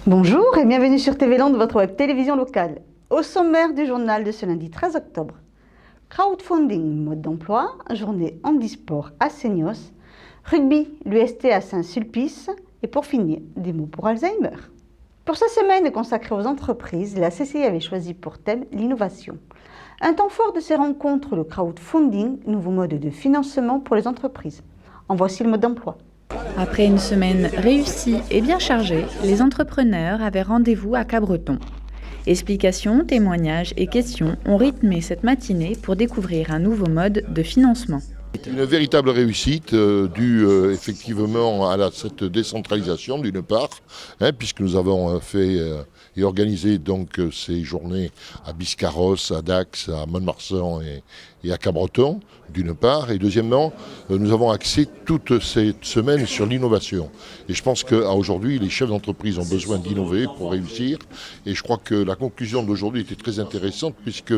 Bonjour et bienvenue sur TV Land, votre web télévision locale. Au sommaire du journal de ce lundi 13 octobre. Crowdfunding, mode d'emploi, journée handisport à Seignos, rugby, l'UST à Saint-Sulpice et pour finir, des mots pour Alzheimer. Pour cette semaine consacrée aux entreprises, la CCI avait choisi pour thème l'innovation. Un temps fort de ces rencontres, le crowdfunding, nouveau mode de financement pour les entreprises. En voici le mode d'emploi. Après une semaine réussie et bien chargée, les entrepreneurs avaient rendez-vous à Cabreton. Explications, témoignages et questions ont rythmé cette matinée pour découvrir un nouveau mode de financement. Une véritable réussite due effectivement à cette décentralisation d'une part, puisque nous avons fait et organisé donc ces journées à Biscarrosse, à Dax, à Mont-de-Marsan et à Cabreton d'une part, et deuxièmement nous avons axé toute cette semaine sur l'innovation. Et je pense qu'aujourd'hui les chefs d'entreprise ont besoin d'innover pour réussir, et je crois que la conclusion d'aujourd'hui était très intéressante puisque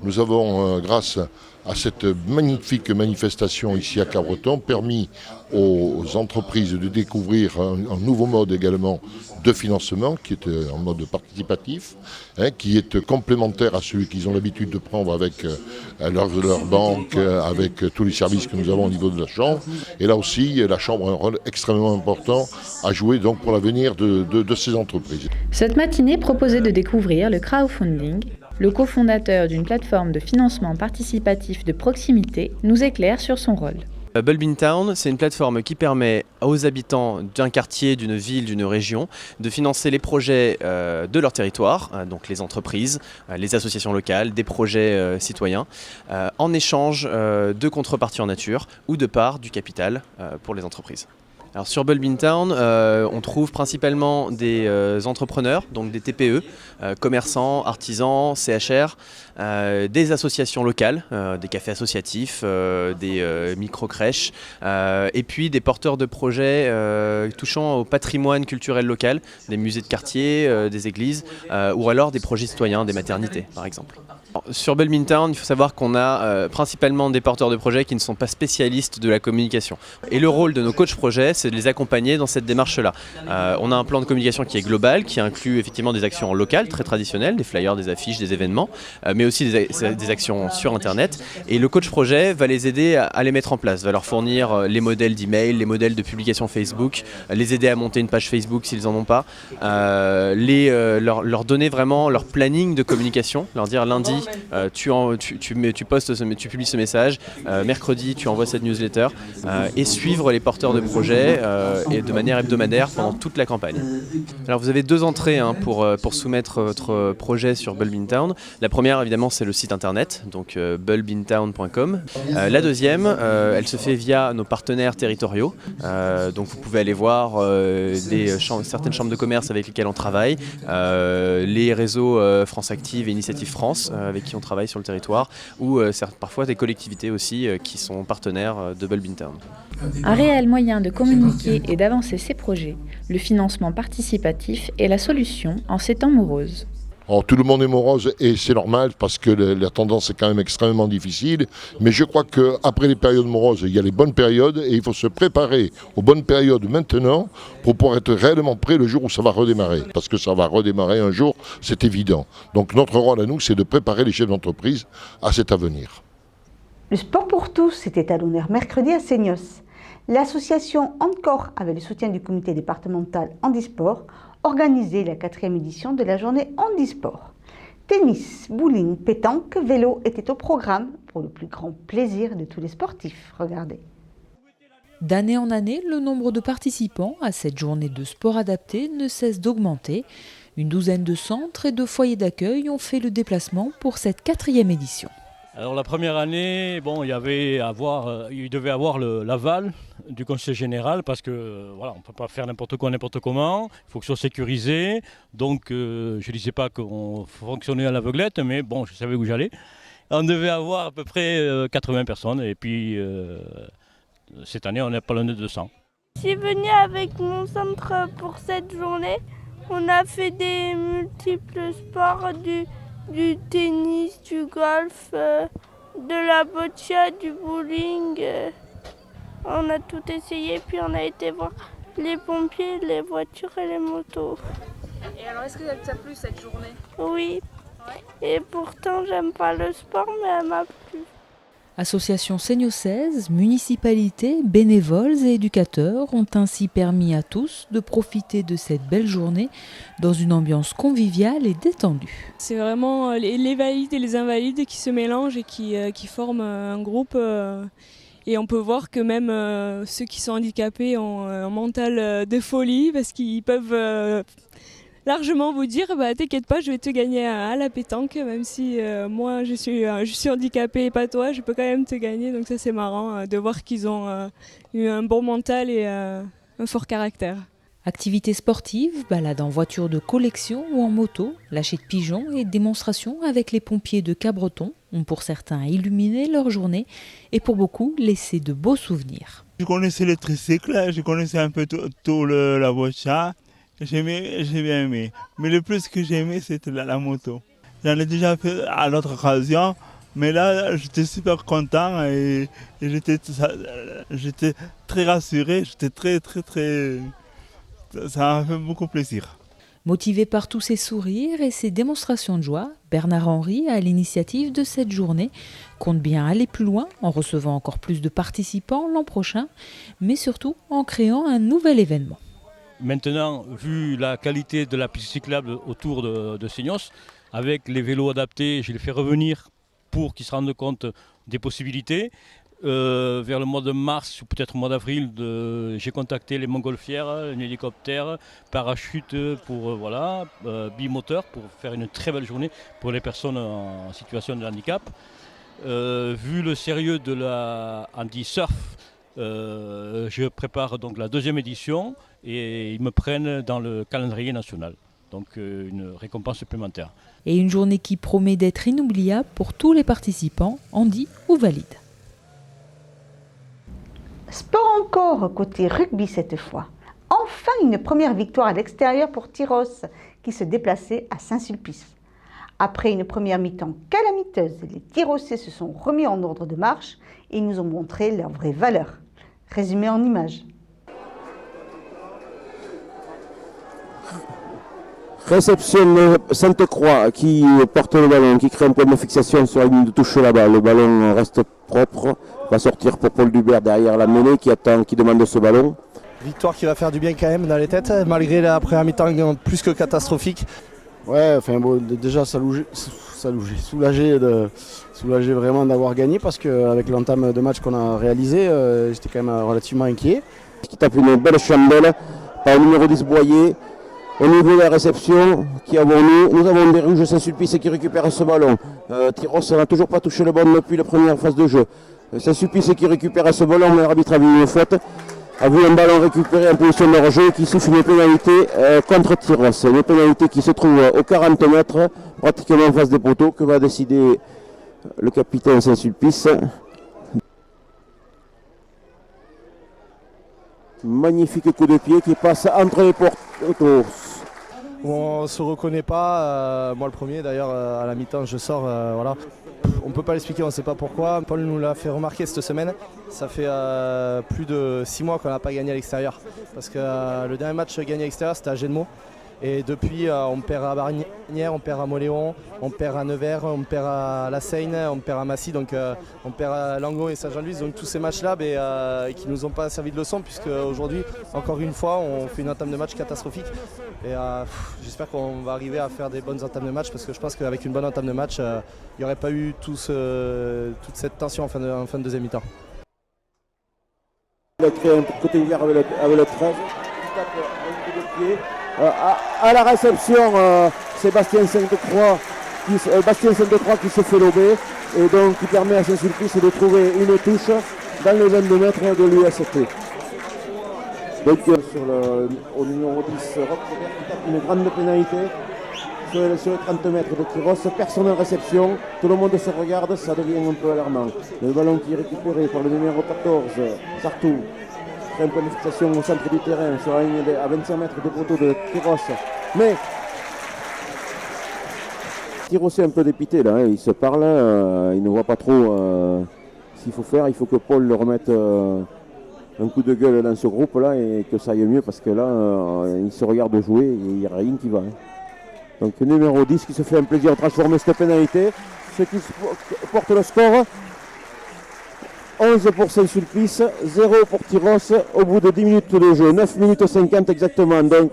nous avons grâce à cette magnifique manifestation ici à Cabreton, permis aux entreprises de découvrir un nouveau mode également de financement qui est un mode participatif, qui est complémentaire à celui qu'ils ont l'habitude de prendre avec leur banque, avec tous les services que nous avons au niveau de la Chambre. Et là aussi, la Chambre a un rôle extrêmement important à jouer donc pour l'avenir de ces entreprises. Cette matinée proposait de découvrir le crowdfunding. Le cofondateur d'une plateforme de financement participatif de proximité nous éclaire sur son rôle. Bulb in Town, c'est une plateforme qui permet aux habitants d'un quartier, d'une ville, d'une région de financer les projets de leur territoire, donc les entreprises, les associations locales, des projets citoyens, en échange de contreparties en nature ou de parts du capital pour les entreprises. Alors sur Bulb in Town, on trouve principalement des entrepreneurs, donc des TPE, commerçants, artisans, CHR, des associations locales, des cafés associatifs, des micro-crèches, et puis des porteurs de projets touchant au patrimoine culturel local, des musées de quartier, des églises, ou alors des projets citoyens, des maternités par exemple. Sur Bulb in Town, il faut savoir qu'on a principalement des porteurs de projets qui ne sont pas spécialistes de la communication. Et le rôle de nos coachs projets, c'est de les accompagner dans cette démarche-là. On a un plan de communication qui est global, qui inclut effectivement des actions locales, très traditionnelles, des flyers, des affiches, des événements, mais aussi des actions sur Internet. Et le coach projet va les aider à les mettre en place, va leur fournir les modèles d'email, les modèles de publication Facebook, les aider à monter une page Facebook s'ils n'en ont pas, leur donner vraiment leur planning de communication, leur dire lundi, tu publies ce message, mercredi tu envoies cette newsletter, et suivre les porteurs de projets et de manière hebdomadaire pendant toute la campagne. Alors vous avez deux entrées pour soumettre votre projet sur Bulb in Town. La première évidemment c'est le site internet, donc bulbintown.com. La deuxième, elle se fait via nos partenaires territoriaux, donc vous pouvez aller voir certaines chambres de commerce avec lesquelles on travaille, les réseaux France Active et Initiative France avec qui on travaille sur le territoire, ou parfois des collectivités aussi qui sont partenaires de Bulb in Town. Un réel moyen de communiquer et d'avancer ses projets, le financement participatif est la solution en ces temps moroses. Alors, tout le monde est morose et c'est normal parce que la tendance est quand même extrêmement difficile. Mais je crois qu'après les périodes moroses, il y a les bonnes périodes et il faut se préparer aux bonnes périodes maintenant pour pouvoir être réellement prêt le jour où ça va redémarrer. Parce que ça va redémarrer un jour, c'est évident. Donc notre rôle à nous, c'est de préparer les chefs d'entreprise à cet avenir. Le sport pour tous était à l'honneur mercredi à Seignos. L'association Encore, avec le soutien du comité départemental handisport, organisait la 4e édition de la journée handisport. Tennis, bowling, pétanque, vélo étaient au programme pour le plus grand plaisir de tous les sportifs. Regardez. D'année en année, le nombre de participants à cette journée de sport adapté ne cesse d'augmenter. Une douzaine de centres et de foyers d'accueil ont fait le déplacement pour cette 4e édition. Alors la première année, il devait avoir l'aval du conseil général parce que on ne peut pas faire n'importe quoi, n'importe comment, il faut que ce soit sécurisé. Donc je ne disais pas qu'on fonctionnait à l'aveuglette, mais je savais où j'allais. On devait avoir à peu près 80 personnes et puis cette année on n'est pas loin de 200. Je suis venue avec mon centre pour cette journée. On a fait des multiples sports, du tennis, du golf, de la boccia, du bowling. On a tout essayé, puis on a été voir les pompiers, les voitures et les motos. Et alors, est-ce que ça t'a plu cette journée? Oui. Et pourtant, j'aime pas le sport, mais elle m'a plu. Association seignosaise, municipalités, bénévoles et éducateurs ont ainsi permis à tous de profiter de cette belle journée dans une ambiance conviviale et détendue. C'est vraiment les valides et les invalides qui se mélangent et qui forment un groupe. Et on peut voir que même ceux qui sont handicapés ont un mental de folie parce qu'ils peuvent largement vous dire t'inquiète pas, je vais te gagner à la pétanque, même si moi je suis handicapée et pas toi, je peux quand même te gagner. Donc ça c'est marrant de voir qu'ils ont eu un bon mental et un fort caractère. Activités sportives, balades en voiture de collection ou en moto, lâcher de pigeons et démonstrations avec les pompiers de Cabreton ont pour certains illuminé leur journée et pour beaucoup laissé de beaux souvenirs. Je connaissais le tricycle, je connaissais un peu tout la voiture. J'ai bien aimé. Mais le plus que j'ai aimé, c'était la moto. J'en ai déjà fait à l'autre occasion, mais là, j'étais super content et j'étais très rassuré. J'étais très... Ça m'a fait beaucoup plaisir. Motivé par tous ces sourires et ces démonstrations de joie, Bernard Henry, à l'initiative de cette journée, compte bien aller plus loin en recevant encore plus de participants l'an prochain, mais surtout en créant un nouvel événement. Maintenant, vu la qualité de la piste cyclable autour de Seignos, avec les vélos adaptés, je les fais revenir pour qu'ils se rendent compte des possibilités. Vers le mois de mars ou peut-être le mois d'avril, j'ai contacté les montgolfières, un hélicoptère, parachute pour bimoteur pour faire une très belle journée pour les personnes en situation de handicap. Vu le sérieux de la handi-surf, je prépare donc la 2e édition et ils me prennent dans le calendrier national. Donc une récompense supplémentaire. Et une journée qui promet d'être inoubliable pour tous les participants, handi ou valides. Sport encore côté rugby cette fois. Enfin une première victoire à l'extérieur pour Tyros qui se déplaçait à Saint-Sulpice. Après une première mi-temps calamiteuse, les Tyrossais se sont remis en ordre de marche et nous ont montré leur vraie valeur. Résumé en images. Réception de Sainte-Croix qui porte le ballon, qui crée un point de fixation sur la ligne de touche là-bas. Le ballon reste propre, va sortir pour Paul Dubert derrière la mêlée qui demande ce ballon. Victoire qui va faire du bien quand même dans les têtes, malgré la première mi-temps plus que catastrophique. Ouais, enfin bon, déjà soulagé vraiment d'avoir gagné parce qu'avec l'entame de match qu'on a réalisé, j'étais quand même relativement inquiet. Qui tape une belle chandelle par le numéro 10 Boyer. Au niveau de la réception, nous avons des Rouges Saint-Sulpice qui récupèrent ce ballon. Tyros n'a toujours pas touché le ballon depuis la première phase de jeu. Saint-Sulpice qui récupère ce ballon, mais l'arbitre a vu une faute. A vu un ballon récupéré en position de hors-jeu qui souffle une pénalité contre Tyros. Une pénalité qui se trouve aux 40 mètres, pratiquement en face des poteaux, que va décider le capitaine Saint-Sulpice. Magnifique coup de pied qui passe entre les poteaux. On ne se reconnaît pas, moi le premier d'ailleurs à la mi-temps je sors, voilà. On ne peut pas l'expliquer, on ne sait pas pourquoi. Paul nous l'a fait remarquer cette semaine. Ça fait plus de 6 mois qu'on n'a pas gagné à l'extérieur. Parce que le dernier match gagné à l'extérieur c'était à Génemaux. Et depuis on perd à Barnières, on perd à Moléon, on perd à Nevers, on perd à La Seyne, on perd à Massy, donc on perd à Langon et Saint-Jean-de-Luz. Donc tous ces matchs-là qui ne nous ont pas servi de leçon puisque aujourd'hui, encore une fois, on fait une entame de match catastrophique. Et j'espère qu'on va arriver à faire des bonnes entames de match parce que je pense qu'avec une bonne entame de match, il n'y aurait pas eu toute cette tension en fin de deuxième mi-temps. Il a créé un côté ouvert avec le 13, il tape un coup de pied. À la réception, c'est Bastien Sainte-Croix qui se fait lober et donc qui permet à Saint-Sulpice de trouver une touche dans les 22 mètres de l'UST. Donc au numéro 10, Roch qui tape une grande pénalité sur les 30 mètres de Tyros, personne en réception, tout le monde se regarde, ça devient un peu alarmant. Le ballon qui est récupéré par le numéro 14, Sartou. Un point de fixation au centre du terrain sur la ligne à 25 mètres de poteau de Tyros. Mais Tyros est un peu dépité là, il se parle, il ne voit pas trop ce qu'il faut faire. Il faut que Paul le remette un coup de gueule dans ce groupe-là et que ça aille mieux parce que là, ils se regardent jouer et il n'y a rien qui va. Donc numéro 10 qui se fait un plaisir de transformer cette pénalité, ce qui porte le score. 11 pour Saint-Sulpice, 0 pour Tyrosse au bout de 10 minutes de jeu, 9 minutes 50 exactement. Donc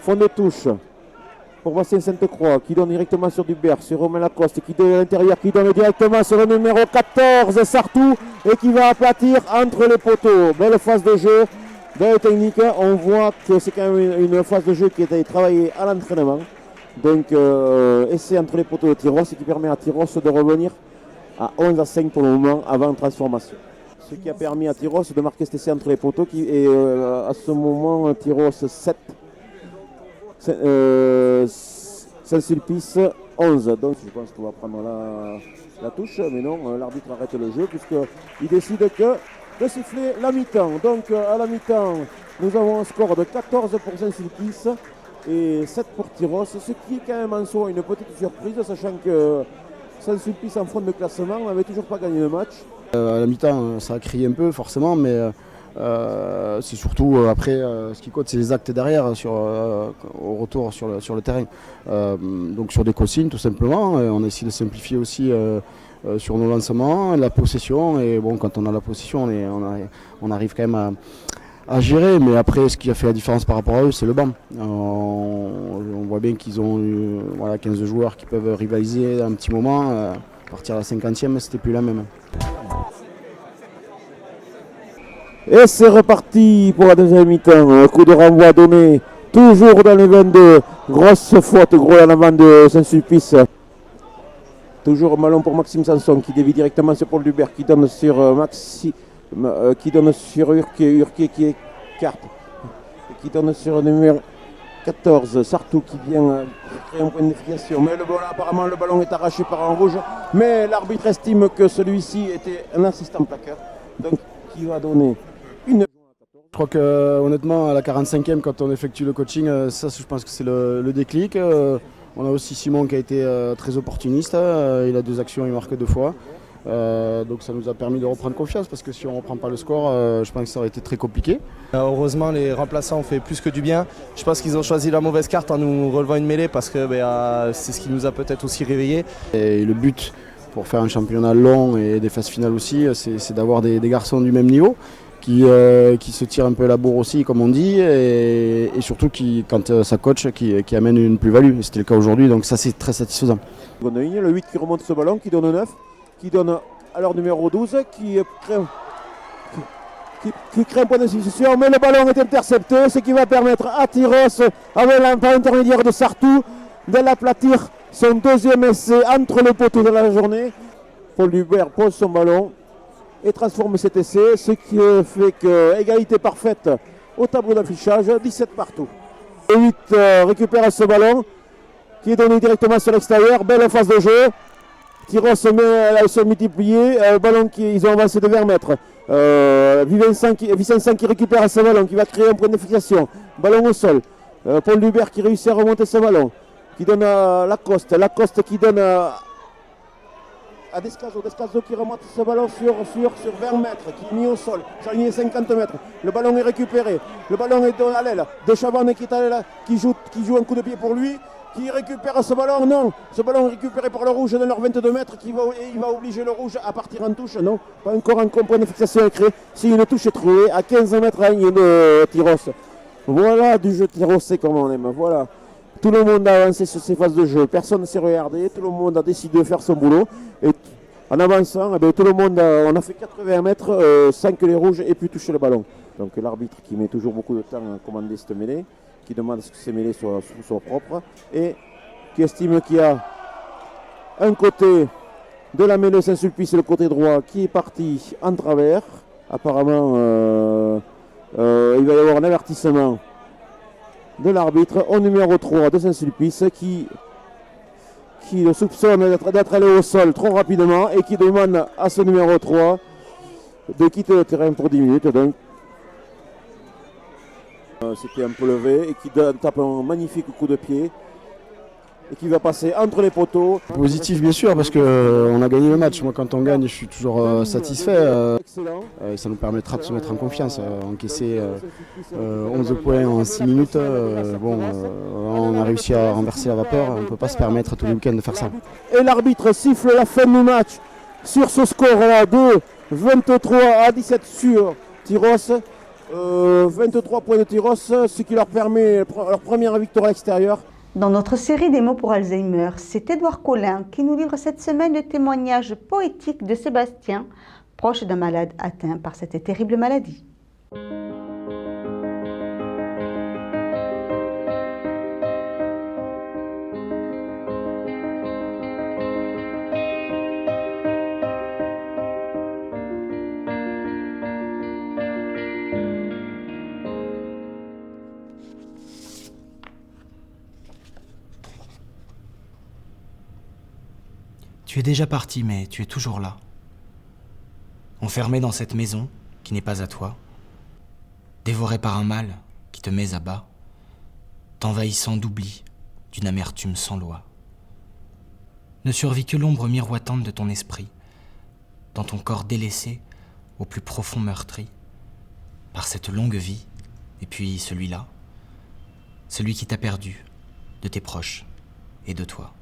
fond de touche pour Bastien Sainte-Croix qui donne directement sur Dubert, sur Romain Lacoste qui donne à l'intérieur, qui donne directement sur le numéro 14 Sartou et qui va aplatir entre les poteaux. Belle phase de jeu, belle technique, on voit que c'est quand même une phase de jeu qui a été travaillée à l'entraînement. Donc essai entre les poteaux de Tyrosse qui permet à Tyrosse de revenir à 11 à 5 pour le moment avant transformation. Ce qui a permis à Tyrosse de marquer cet essai entre les poteaux et à ce moment Tyrosse 7. Saint-Sulpice 11, donc je pense qu'on va prendre la touche, mais non, l'arbitre arrête le jeu puisqu'il décide de siffler la mi-temps. Donc à la mi-temps, nous avons un score de 14 pour Saint-Sulpice et 7 pour Tyrosse, ce qui est quand même en soi une petite surprise, sachant que Saint-Sulpice en front de classement n'avait toujours pas gagné le match. À la mi-temps, ça a crié un peu forcément, mais c'est surtout après ce qui compte, c'est les actes derrière au retour sur le terrain. Donc sur des consignes tout simplement, on essaie de simplifier aussi sur nos lancements, la possession, et bon, quand on a la possession on arrive quand même à gérer, mais après ce qui a fait la différence par rapport à eux, c'est le banc. On voit bien qu'ils ont eu 15 joueurs qui peuvent rivaliser un petit moment, à partir de la 50e c'était plus la même. Et c'est reparti pour la deuxième mi-temps. Coup de renvoi donné toujours dans les 22. Grosse faute, gros en avant de Saint-Sulpice. Toujours ballon pour Maxime Sanson qui dévie directement sur Paul Dubert qui donne sur Urquet qui écarte. Qui donne sur le numéro 14 Sartou qui vient créer un point de déviation. Mais apparemment le ballon est arraché par un rouge. Mais l'arbitre estime que celui-ci était un assistant plaqueur. Donc qui va donner une. Je crois que honnêtement à la 45e quand on effectue le coaching, ça je pense que c'est le déclic. On a aussi Simon qui a été très opportuniste, il a 2 actions, il marque 2 fois. Donc ça nous a permis de reprendre confiance parce que si on ne reprend pas le score, je pense que ça aurait été très compliqué. Heureusement les remplaçants ont fait plus que du bien. Je pense qu'ils ont choisi la mauvaise carte en nous relevant une mêlée parce que c'est ce qui nous a peut-être aussi réveillés. Et le but pour faire un championnat long et des phases finales aussi, c'est d'avoir des garçons du même niveau. Qui se tirent un peu la bourre aussi, comme on dit, et surtout quand ça coach, qui amène une plus-value. C'était le cas aujourd'hui, donc ça c'est très satisfaisant. Le 8 qui remonte ce ballon, qui donne 9, qui donne à leur numéro 12, qui crée un point de substitution, mais le ballon est intercepté, ce qui va permettre à Tyrosse, avec l'intermédiaire de Sartou, de l'aplatir son deuxième essai entre les poteaux de la journée. Paul Dubert pose son ballon et transforme cet essai, ce qui fait que égalité parfaite au tableau d'affichage, 17 partout. Le 8 récupère ce ballon qui est donné directement sur l'extérieur, belle phase de jeu. Tyrosse se multiplier, ballon ils ont avancé de 20 mètres. Vicençon qui récupère ce ballon, qui va créer un point de fixation. Ballon au sol. Paul Dubert qui réussit à remonter ce ballon, qui donne à Lacoste qui donne à Descazo qui remonte ce ballon sur 20 mètres, qui est mis au sol, sur la ligne 50 mètres. Le ballon est récupéré, le ballon est donné à l'aile. Deschavane qui est à l'aile, qui joue un coup de pied pour lui, qui récupère ce ballon, non. Ce ballon est récupéré par le rouge dans leurs 22 mètres, il va obliger le rouge à partir en touche, non. Pas encore un point de fixation est créé. C'est une touche trouée à 15 mètres à la ligne de Tyrosse. Voilà du jeu tyrossais comme on aime, voilà. Tout le monde a avancé sur ces phases de jeu, personne ne s'est regardé, tout le monde a décidé de faire son boulot. Et en avançant, tout le monde on a fait 80 mètres sans que les rouges aient pu toucher le ballon. Donc l'arbitre qui met toujours beaucoup de temps à commander cette mêlée, qui demande à ce que ces mêlées soient propres et qui estime qu'il y a un côté de la mêlée Saint-Sulpice, le côté droit, qui est parti en travers. Apparemment, il va y avoir un avertissement de l'arbitre au numéro 3 de Saint-Sulpice qui le soupçonne d'être allé au sol trop rapidement et qui demande à ce numéro 3 de quitter le terrain pour 10 minutes. Donc, c'était un peu levé et qui tape un magnifique coup de pied et qui va passer entre les poteaux. Positif bien sûr parce qu'on a gagné le match. Moi quand on gagne je suis toujours satisfait. Et ça nous permettra de se mettre en confiance. Encaisser 11 points en 6 minutes, on a réussi à renverser la vapeur. On ne peut pas se permettre tous les week-ends de faire ça. Et l'arbitre siffle la fin du match sur ce score-là de 23 à 17 sur Tyrosse. 23 points de Tyrosse, ce qui leur permet leur première victoire à l'extérieur. Dans notre série des mots pour Alzheimer, c'est Édouard Collin qui nous livre cette semaine le témoignage poétique de Sébastien, proche d'un malade atteint par cette terrible maladie. Tu es déjà parti, mais tu es toujours là. Enfermé dans cette maison qui n'est pas à toi, dévoré par un mal qui te met à bas, t'envahissant d'oubli, d'une amertume sans loi. Ne survit que l'ombre miroitante de ton esprit, dans ton corps délaissé, au plus profond meurtri, par cette longue vie, et puis celui-là, celui qui t'a perdu, de tes proches et de toi.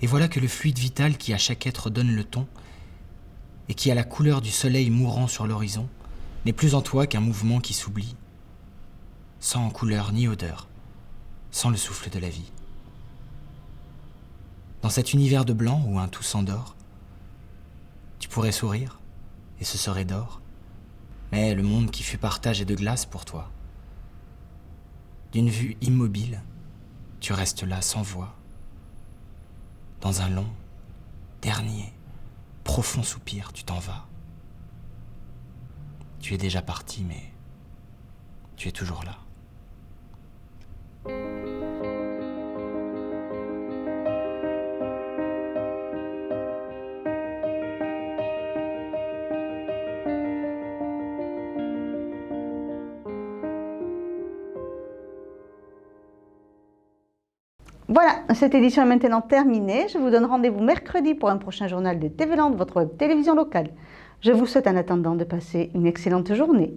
Et voilà que le fluide vital qui à chaque être donne le ton, et qui a la couleur du soleil mourant sur l'horizon, n'est plus en toi qu'un mouvement qui s'oublie, sans couleur ni odeur, sans le souffle de la vie. Dans cet univers de blanc où un tout s'endort, tu pourrais sourire, et ce serait d'or, mais le monde qui fut partage est de glace pour toi. D'une vue immobile, tu restes là sans voix, dans un long, dernier, profond soupir, tu t'en vas. Tu es déjà parti, mais tu es toujours là. Voilà, cette édition est maintenant terminée. Je vous donne rendez-vous mercredi pour un prochain journal de TV Land, votre web télévision locale. Je vous souhaite en attendant de passer une excellente journée.